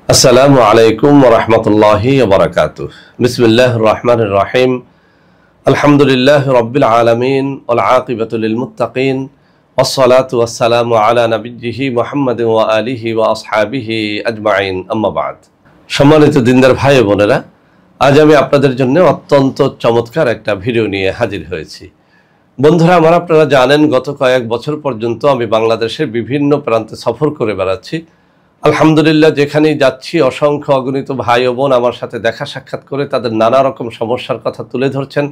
আসসালামু আলাইকুম ওয়া রাহমাতুল্লাহি ওয়া বারাকাতুহু। বিসমিল্লাহির রহমানির রহিম। আলহামদুলিল্লাহি রাব্বিল আলামিন ওয়াল আকিবাতু লিল মুত্তাকিন ওয়াস সালাতু ওয়াস সালামু আলা নাবিয়্যিহি মুহাম্মাদিন ওয়া আলিহি ওয়া আসহাবিহি আজমাইন, আম্মা বা'দ। সম্মানিত দিনদার ভাই ও বোনেরা, আজ আমি আপনাদের জন্য অত্যন্ত চমৎকার একটা ভিডিও নিয়ে হাজির হয়েছি। বন্ধুরা আমার, আপনারা জানেন গত কয়েক বছর পর্যন্ত আমি বাংলাদেশের বিভিন্ন প্রান্তে সফর করে বেড়াচ্ছি। আলহামদুলিল্লাহ, যেখানেই যাচ্ছি অসংখ্য অগণিত ভাই ও বোন আমার সাথে দেখা সাক্ষাৎ করে তাদের নানা রকম সমস্যার কথা তুলে ধরছেন।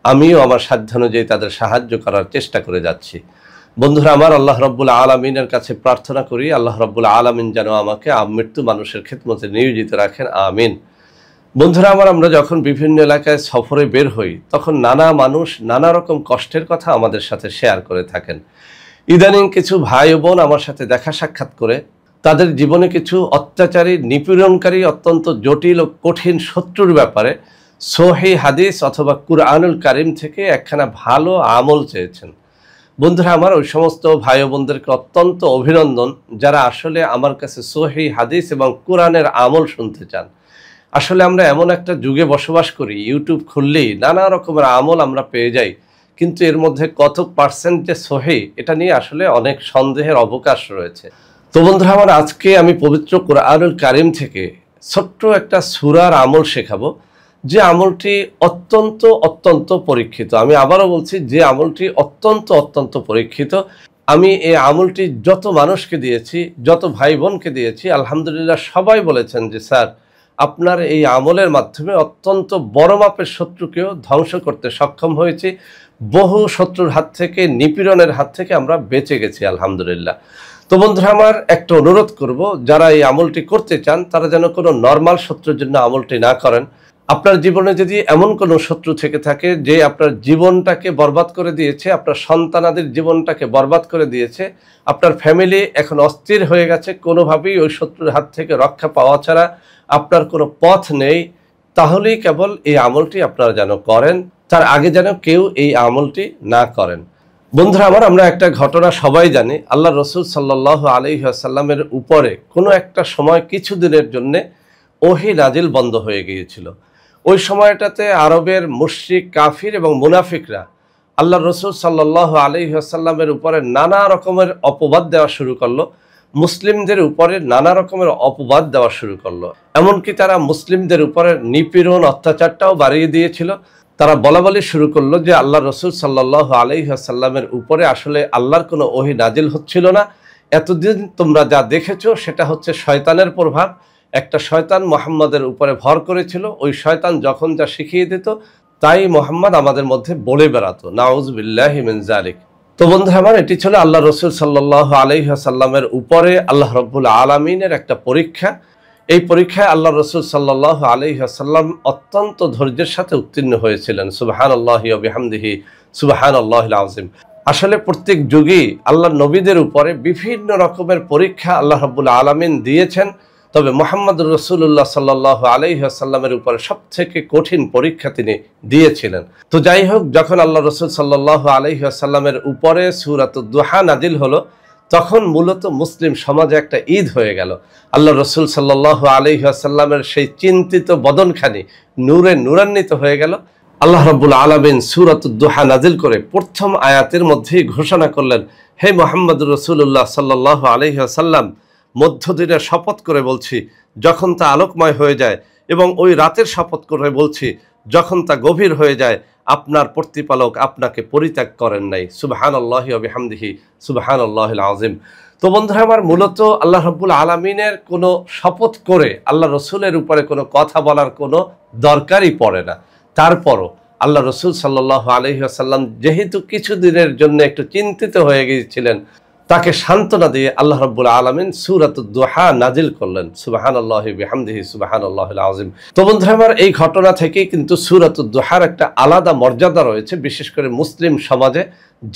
আমিও আমার সাধ্যানুযায়ী তাদের সাহায্য করার চেষ্টা করে যাচ্ছি। বন্ধুরা আমার, আল্লাহ রাব্বুল আলামিনের কাছে প্রার্থনা করি আল্লাহ রাব্বুল আলামিন যেন আমাকে মৃত্যু মানুষের খেদমতে নিয়োজিত রাখেন, আমিন। বন্ধুরা আমার, আমরা যখন বিভিন্ন এলাকায় সফরে বের হই তখন নানা মানুষ নানা রকম কষ্টের কথা আমাদের সাথে শেয়ার করে থাকেন। ইদানিং কিছু ভাই ও বোন আমার সাথে দেখা সাক্ষাৎ করে তাদের জীবনে কিছু অত্যাচারী, নিপীড়নকারী, অত্যন্ত জটিল ও কঠিন শত্রুর ব্যাপারে সহিহ হাদিস অথবা কুরআনুল কারীম থেকে একখানা ভালো আমল চেয়েছেন। বন্ধুরা আমার, ওই সমস্ত ভাই ও বোনদেরকে অত্যন্ত অভিনন্দন যারা আসলে আমার কাছে সহিহ হাদিস এবং কোরআনের আমল শুনতে চান। আসলে আমরা এমন একটা যুগে বসবাস করি, ইউটিউব খুললেই নানা রকমের আমল আমরা পেয়ে যাই, কিন্তু এর মধ্যে কত পার্সেন্ট যে সহিহ এটা নিয়ে আসলে অনেক সন্দেহের অবকাশ রয়েছে। তো বন্ধুরা আমার, আজকে আমি পবিত্র কুরআনুল কারীম থেকে ছোট্ট একটা সূরার আমল শেখাবো, যে আমলটি অত্যন্ত অত্যন্ত পরীক্ষিত। আমি আবারও বলছি, যে আমলটি অত্যন্ত অত্যন্ত পরীক্ষিত। আমি এই আমলটি যত মানুষকে দিয়েছি, যত ভাই বোনকে দিয়েছি, আলহামদুলিল্লাহ সবাই বলেছেন যে স্যার, আপনার এই আমলের মাধ্যমে অত্যন্ত বড় মাপের শত্রুকেও ধ্বংস করতে সক্ষম হয়েছি। বহু শত্রুর হাত থেকে, নিপীড়নের হাত থেকে আমরা বেঁচে গেছি আলহামদুলিল্লাহ। তো বন্ধুরা আমার, একটা অনুরোধ করব, যারা এই আমলটি করতে চান তারা যেন কোনো নর্মাল শত্রুর জন্য আমলটি না করেন। আপনার জীবনে যদি এমন কোনো শত্রু থেকে থাকে যে আপনার জীবনটাকে বরবাদ করে দিয়েছে, আপনার সন্তানাদের জীবনটাকে বরবাদ করে দিয়েছে, আপনার ফ্যামিলি এখন অস্থির হয়ে গেছে, কোনোভাবেই ওই শত্রুর হাত থেকে রক্ষা পাওয়া ছাড়া আপনার কোনো পথ নেই, তাহলেই কেবল এই আমলটি আপনারা যেন করেন। তার আগে যেন কেউ এই আমলটি না করেন। বন্ধুরা আমার, আমরা একটা ঘটনা সবাই জানি। আল্লাহ রসুল সাল্লাল্লাহু আলাইহি ওয়াসাল্লামের উপরে কোনো একটা সময় কিছুদিনের জন্যে ওহী নাজিল বন্ধ হয়ে গিয়েছিল। ওই সময়টাতে আরবের মুশরিক, কাফির এবং মুনাফিকরা আল্লাহ রসুল সাল্লাল্লাহু আলাইহি ওয়াসাল্লামের উপরে নানা রকমের অপবাদ দেওয়া শুরু করলো, মুসলিমদের উপরে নানা রকমের অপবাদ দেওয়া শুরু করলো। এমনকি তারা মুসলিমদের উপরে নিপীড়ন, অত্যাচারটাও বাড়িয়ে দিয়েছিল। তারা বলাবলি শুরু করলো যে আল্লাহ রসুল সাল্লাল্লাহু আলাইহি ওয়াসাল্লামের উপরে আসলে আল্লাহর কোনো ওহী নাজিল হচ্ছিল না। এতদিন তোমরা যা দেখেছো সেটা হচ্ছে শয়তানের প্রভাব। একটা শয়তান মুহাম্মাদের উপরে ভর করেছিল, ওই শয়তান যখন যা শিখিয়ে দিত তাই মুহাম্মদ আমাদের মধ্যে বলে বেড়াতো, নাউযু বিল্লাহি মিন যালিক। তো বন্ধুরা আমার, এটি ছিল আল্লাহ রসুল সাল্লাল্লাহু আলাইহি ওয়াসাল্লামের উপরে আল্লাহ রাব্বুল আলামিনের একটা পরীক্ষা। এই পরীক্ষায় আল্লাহ রসুল সাল্লাল্লাহু আলাইহি ওয়াসাল্লাম অত্যন্ত ধৈর্যের সাথে উত্তীর্ণ হয়েছিলেন। সুবহানাল্লাহি ওয়া বিহামদিহি সুবহানাল্লাহিল আযীম। আসলে প্রত্যেক যুগেই আল্লাহ নবীদের উপরে বিভিন্ন রকমের পরীক্ষা আল্লাহ রাব্বুল আলামিন দিয়েছেন, তবে মুহাম্মদুর রাসূলুল্লাহ সাল্লাল্লাহু আলাইহি ওয়াসাল্লামের উপরে সবথেকে কঠিন পরীক্ষা তিনি দিয়েছিলেন। তো যাই হোক, যখন আল্লাহ রসুল সাল্লাল্লাহু আলাইহি ওয়াসাল্লামের উপরে সূরাতুদ দুহা নাজিল হলো, তখন মূলত মুসলিম সমাজে একটা ঈদ হয়ে গেল। আল্লাহ রসুল সাল্লাল্লাহু আলাইহি ওয়াসাল্লামের সেই চিন্তিত বদনখানি নূরে নূরান্বিত হয়ে গেল। আল্লাহ রাব্বুল আলামিন সূরাতুদ দুহা নাজিল করে প্রথম আয়াতের মধ্যেই ঘোষণা করলেন, হে মুহাম্মদুর রাসূলুল্লাহ সাল্লাল্লাহু আলাইহি ওয়াসাল্লাম, মধ্যদিনের শপথ করে বলছি যখন তা আলোকময় হয়ে যায়, এবং ওই রাতের শপথ করে বলছি যখন তা গভীর হয়ে যায়, আপনার প্রতিপালক আপনাকে পরিত্যাগ করেন নাই। সুবহানাল্লাহি ওয়া বিহামদিহি সুবহানাল্লাহিল আযীম। তো বন্ধুরা আমার, মূলত আল্লাহ রাব্বুল আলামিনের কোনো শপথ করে আল্লাহ রসুলের উপরে কোনো কথা বলার কোনো দরকারই পড়ে না। তারপরও আল্লাহ রসুল সাল্লাল্লাহু আলাইহি ওয়াসাল্লাম যেহেতু কিছুদিনের জন্য একটু চিন্তিত হয়ে গিয়েছিলেন, তাকে সান্ত্বনা দিয়ে আল্লাহ রাব্বুল আলামিন সূরাতুদ দুহা নাজিল করলেন। সুবহানাল্লাহি বিহামদিহি সুবহানাল্লাহিল আযীম। তো বন্ধুরা আমার, এই ঘটনা থেকেই কিন্তু সূরাতুদ দুহার একটা আলাদা মর্যাদা রয়েছে। বিশেষ করে মুসলিম সমাজে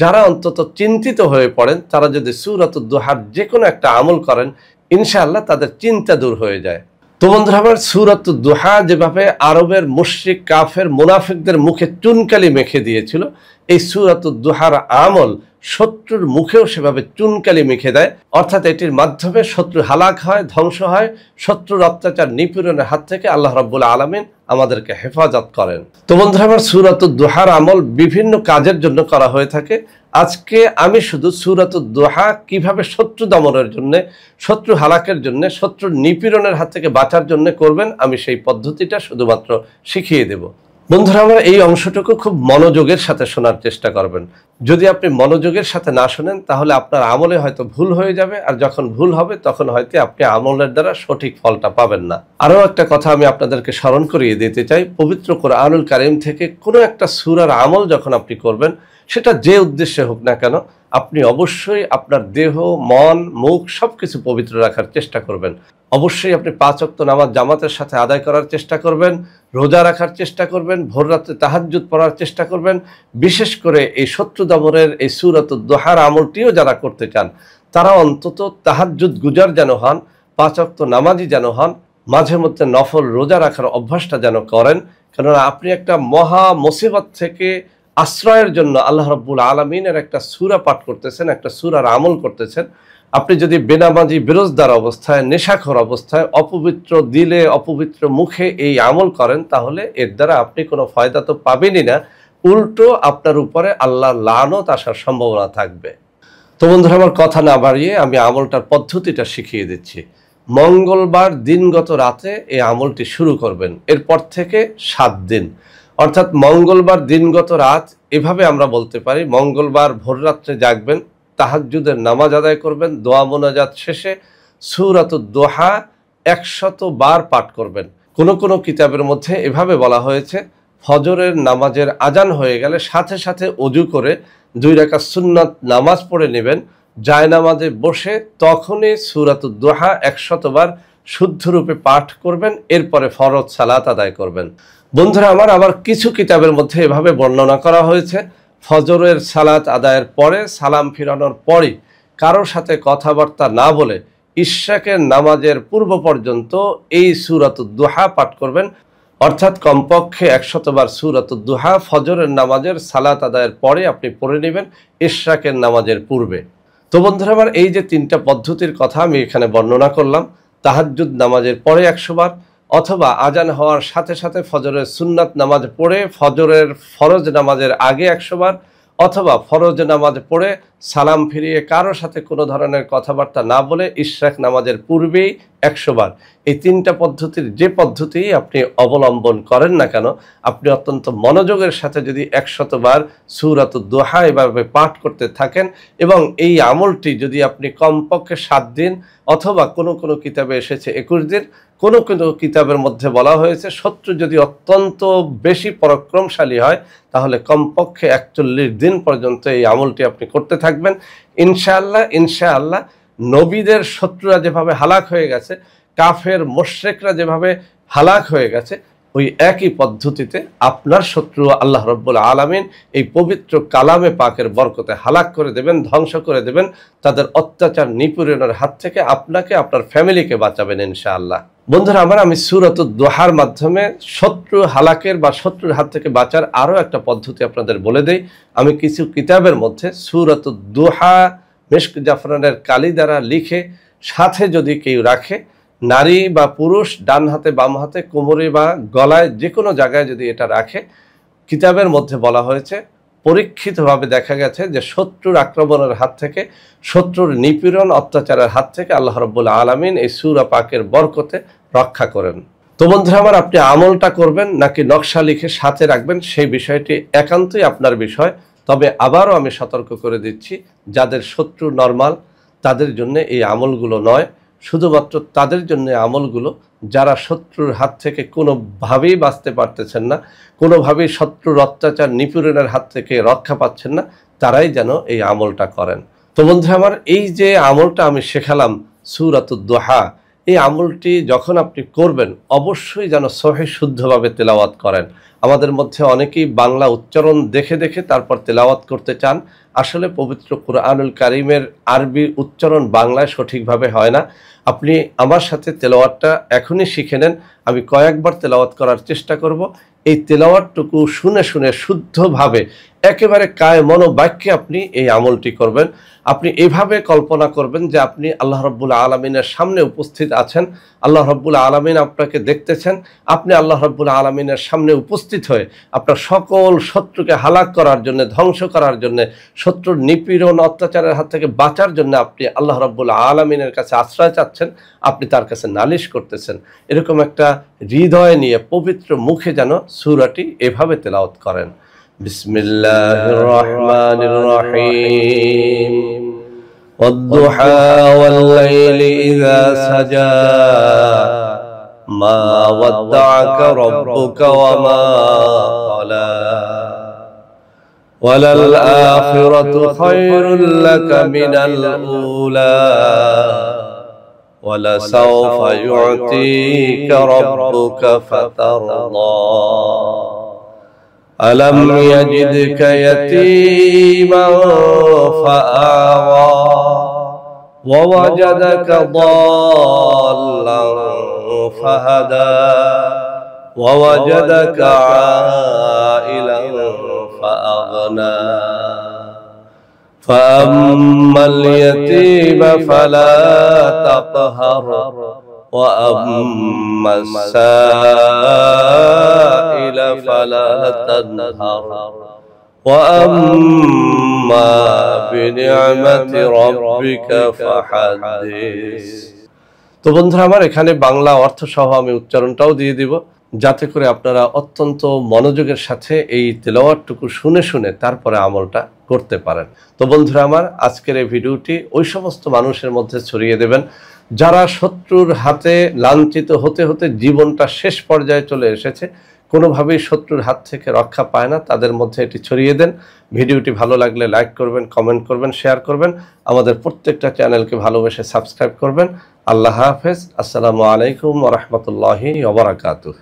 যারা অন্তত চিন্তিত হয়ে পড়েন, তারা যদি সূরাতুদ দুহার যে কোনো একটা আমল করেন, ইনশাআল্লাহ তাদের চিন্তা দূর হয়ে যায়। তো বন্ধুরা আমার, সূরাতুদ দুহা যেভাবে আরবের মুশরিক কাফের মুনাফিকদের মুখে চুনকালি মেখে দিয়েছিল, এই সূরাতুদ দুহার আমল শত্রুর মুখেও সেভাবে চুনকালি মেখে দেয়। অর্থাৎ এটির মাধ্যমে শত্রু হালাক হয়, ধ্বংস হয়, শত্রুর অত্যাচার নিপীড়নের হাত থেকে আল্লাহ রাব্বুল আলামিন আমাদেরকে হেফাজত করেন। তো বন্ধুরা আমার, সূরাতুদ দুহার আমল বিভিন্ন কাজের জন্য করা হয়ে থাকে। আজকে আমি শুধু সূরাতুদ দুহা কিভাবে শত্রু দমনের জন্য, শত্রু হালাকের জন্য, শত্রুর নিপীড়নের হাত থেকে বাঁচার জন্য করবেন, আমি সেই পদ্ধতিটা শুধুমাত্র শিখিয়ে দেব। বন্ধুরা আমার, এই অংশটুকু খুব মনোযোগের সাথে শোনার চেষ্টা করবেন। যদি আপনি মনোযোগের সাথে না শোনেন তাহলে আপনার আমলে হয়তো ভুল হয়ে যাবে, আর যখন ভুল হবে তখন হয়তো আপনি আমলের দ্বারা সঠিক ফলটা পাবেন না। আরও একটা কথা আমি আপনাদেরকে স্মরণ করিয়ে দিতে চাই, পবিত্র কোরআনুল কারীম থেকে কোনো একটা সূরার আমল যখন আপনি করবেন, সেটা যে উদ্দেশ্যে হোক না কেন, আপনি অবশ্যই আপনার দেহ, মন, মুখ সবকিছু পবিত্র রাখার চেষ্টা করবেন। অবশ্যই আপনি 5 ওয়াক্ত নামাজ জামাতের সাথে আদায় করার চেষ্টা করবেন, রোজা রাখার চেষ্টা করবেন, ভোর রাতে তাহাজ্জুদ পড়ার চেষ্টা করবেন। বিশেষ করে এই শত্রু দমনের এই সূরাতুদ দুহার আমলটিও যারা করতে চান, তারা অন্তত তাহাজ্জুদ গুজার যেন হন, 5 ওয়াক্ত নামাজি যেন হন, মাঝে মধ্যে নফল রোজা রাখার অভ্যাসটা যেন করেন। কেননা আপনি একটা মহা মুসিবত থেকে আশ্রয়ের জন্য আল্লাহ রাব্বুল আলামিনের একটা সূরা পাঠ করতেছেন, একটা সূরার আমল করতেছেন। আপনি যদি বেনামাজি, বেরোজদার অবস্থায়, নেশাখোর অবস্থায়, অপবিত্র দিলে, অপবিত্র মুখে এই আমল করেন, তাহলে এর দ্বারা আপনি কোনো ফায়দা তো পাবেনই না, উল্টো আপনার উপরে আল্লাহর লানত আসার সম্ভাবনা থাকবে। তো বন্ধুরা আমার, কথা না বাড়িয়ে আমি আমলটার পদ্ধতিটা শিখিয়ে দিচ্ছি। মঙ্গলবার দিনগত রাতে এই আমলটি শুরু করবেন। এরপর থেকে 7 দিন, অর্থাৎ মঙ্গলবার দিনগত রাত, এভাবে আমরা বলতে পারি, মঙ্গলবার ভোররাত্রে জাগবেন, তাহাজ্জুদের নামাজ আদায় করবেন, দোয়া মোনাজাত শেষে সূরাতুদ দুহা 100 বার পাঠ করবেন। কোনো কোনো কিতাবের মধ্যে এভাবে বলা হয়েছে, ফজরের নামাজের আজান হয়ে গেলে সাথে সাথে ওযু করে 2 রাকাত সুন্নাত নামাজ পড়ে নেবেন, জায়নামাজে বসে তখনই সূরাতুদ দুহা 100 বার শুদ্ধরূপে পাঠ করবেন, এরপরে ফরজ সালাত আদায় করবেন। বন্ধুরা আমার, আবার কিছু কিতাবের মধ্যে এভাবে বর্ণনা করা হয়েছে, ফজরের সালাত আদায়ের পরে, সালাম ফিরানোর পরই কারোর সাথে কথাবার্তা না বলে ইশরাকের নামাজের পূর্ব পর্যন্ত এই সূরাতুদ দুহা পাঠ করবেন। অর্থাৎ কমপক্ষে 100 বার সূরাতুদ দুহা ফজরের নামাজের সালাত আদায়ের পরে আপনি পড়ে নেবেন, ইশরাকের নামাজের পূর্বে। তো বন্ধুরা আমার, এই যে 3টা পদ্ধতির কথা আমি এখানে বর্ণনা করলাম, তাহাজ্জুদ নামাজের পরে 100 বার, অথবা আজান হওয়ার সাথে সাথে ফজরের সুন্নাত নামাজ পড়ে ফজরের ফরজ নামাজের আগে 100 বার, অথবা ফরজ নামাজ পড়ে সালাম ফিরিয়ে কারোর সাথে কোনো ধরনের কথাবার্তা না বলে ইশরাক নামাজের পূর্বেই 100 বার। এই 3টা পদ্ধতির যে পদ্ধতি আপনি অবলম্বন করেন না কেন, আপনি অত্যন্ত মনোযোগের সাথে যদি 100 বার সূরাতুদ দুহা এভাবে পাঠ করতে থাকেন, এবং এই আমলটি যদি আপনি কমপক্ষে 7 দিন, অথবা কোনো কোনো কিতাবে এসেছে 21 দিন, কোনো কোনো কিতাবের মধ্যে বলা হয়েছে শত্রু যদি অত্যন্ত বেশি পরাক্রমশালী হয় তাহলে কমপক্ষে 41 দিন পর্যন্ত এই আমলটি আপনি করতে থাকবেন। ইনশাআল্লাহ ইনশাআল্লাহ নবীদের শত্রুরা যেভাবে হালাক হয়ে গেছে, কাফের মুশরিকরা যেভাবে হালাক হয়ে গেছে, ওই একই পদ্ধতিতে আপনার শত্রু আল্লাহ রাব্বুল আলামিন এই পবিত্র কালামে পাকের বরকতে হালাক করে দেবেন, ধ্বংস করে দেবেন, তাদের অত্যাচার নিপীড়নের হাত থেকে আপনাকে, আপনার ফ্যামিলিকে বাঁচাবেন ইনশাআল্লাহ। বন্ধুরা আমার, আমি সূরাতুদ দুহার মাধ্যমে শত্রু হালাকের বা শত্রুর হাত থেকে বাঁচার আরও একটা পদ্ধতি আপনাদের বলে দেই। আমি কিছু কিতাবের মধ্যে সূরাতুদ দুহা মিশক জাফরানের কালি দ্বারা লিখে সাথে যদি কেউ রাখে, নারী বা পুরুষ, ডান হাতে বাম হাতে, কোমরে বা গলায়, যে কোনো জায়গায় যদি এটা রাখে, কিতাবের মধ্যে বলা হয়েছে পরীক্ষিতভাবে দেখা গেছে যে শত্রুর আক্রমণের হাত থেকে, শত্রুর নিপীড়ন অত্যাচারের হাত থেকে আল্লাহ রাব্বুল আলামিন এই সূরা পাকের বরকতে রক্ষা করেন। তো বন্ধুরা আমার, আপনি আমলটা করবেন নাকি নকশা লিখে সাথে রাখবেন, সেই বিষয়টি একান্তই আপনার বিষয়। তবে আবারও আমি সতর্ক করে দিচ্ছি, যাদের শত্রু নরমাল তাদের জন্য এই আমলগুলো নয়, শুধুমাত্র তাদের জন্য আমলগুলো যারা শত্রুর হাত থেকে কোনোভাবেই বাঁচতে পারতেছেন না, কোনোভাবেই শত্রুর অত্যাচার নিপীড়নের হাত থেকে রক্ষা পাচ্ছেন না, তারাই যেন এই আমলটা করেন। তো বন্ধুরা আমার, এই যে আমলটা আমি শেখালাম সূরাতুদ দুহা, এই আমলটি যখন আপনি করবেন অবশ্যই যেন সহিহ শুদ্ধভাবে তেলাওয়াত করেন। আমাদের মধ্যে অনেকেই বাংলা উচ্চারণ দেখে দেখে তারপর তেলাওয়াত করতে চান। আসলে পবিত্র কুরআনুল কারীমের আরবি উচ্চারণ বাংলায় সঠিকভাবে হয় না। আপনি আমার সাথে তেলাওয়াতটা এখনই শিখে নেন। আমি কয়েকবার তেলাওয়াত করার চেষ্টা করব। এই তেলাওয়াতটুকু শুনে শুনে শুদ্ধভাবে একেবারে কায় মনোবাক্যে আপনি এই আমলটি করবেন। আপনি এভাবে কল্পনা করবেন যে আপনি আল্লাহ রাব্বুল আলামিনের সামনে উপস্থিত আছেন, আল্লাহ রাব্বুল আলামিন আপনাকে দেখতেছেন, আপনি আল্লাহ রাব্বুল আলামিনের সামনে উপস্থিত হয়ে আপনার সকল শত্রুকে হালাক করার জন্য, ধ্বংস করার জন্য, শত্রুর নিপীড়ন অত্যাচারের হাত থেকে বাঁচার জন্য আপনি আল্লাহ রাব্বুল আলামিনের কাছে আশ্রয় চাচ্ছেন, আপনি তার কাছে নালিশ করতেছেন। এরকম একটা হৃদয় নিয়ে পবিত্র মুখে যেন সূরাটি এভাবে তেলাওয়াত করেন। বিসমিল্লাহির রহমানির রহিম। ওয়াদ-দুহা ওয়াল-লাইলি ইযা সাজা মা ওয়াদ্দা'আকা রাব্বুকা ওয়া মা ক্বালা ওয়ালাল আখিরাতু খায়রুল লাকা মিনাল উলা ওয়ালাসাওফা ইউ'তিকা রাব্বুকা ফাতারদা ألم يجدك يتيما فآوى ووجدك ضالا فهدى ووجدك عائلا فأغنى فأما اليتيم فلا تقهر وأما السائل فلا تنهر وأما بنعمة ربك فحدث। তো বন্ধুরা আমার, এখানে বাংলা অর্থ সহ আমি উচ্চারণটাও দিয়ে দিব, যাতে করে আপনারা অত্যন্ত মনোযোগের সাথে এই তেলাওয়াতটুকু শুনে শুনে তারপরে আমলটা করতে পারেন। তো বন্ধুরা আমার, আজকের এই ভিডিওটি ওই সমস্ত মানুষের মধ্যে ছড়িয়ে দেবেন যারা শত্রুর হাতে লাঞ্ছিত হতে হতে জীবনটা শেষ পর্যায়ে চলে এসেছে, কোনোভাবেই শত্রুর হাত থেকে রক্ষা পায় না, তাদের মধ্যে এটি ছড়িয়ে দেন। ভিডিওটি ভালো লাগলে লাইক করবেন, কমেন্ট করবেন, শেয়ার করবেন। আমাদের প্রত্যেকটা চ্যানেলকে ভালোবেসে সাবস্ক্রাইব করবেন। আল্লাহ হাফেজ। আসসালামু আলাইকুম ওয়া রাহমাতুল্লাহি ওয়া বারাকাতুহু।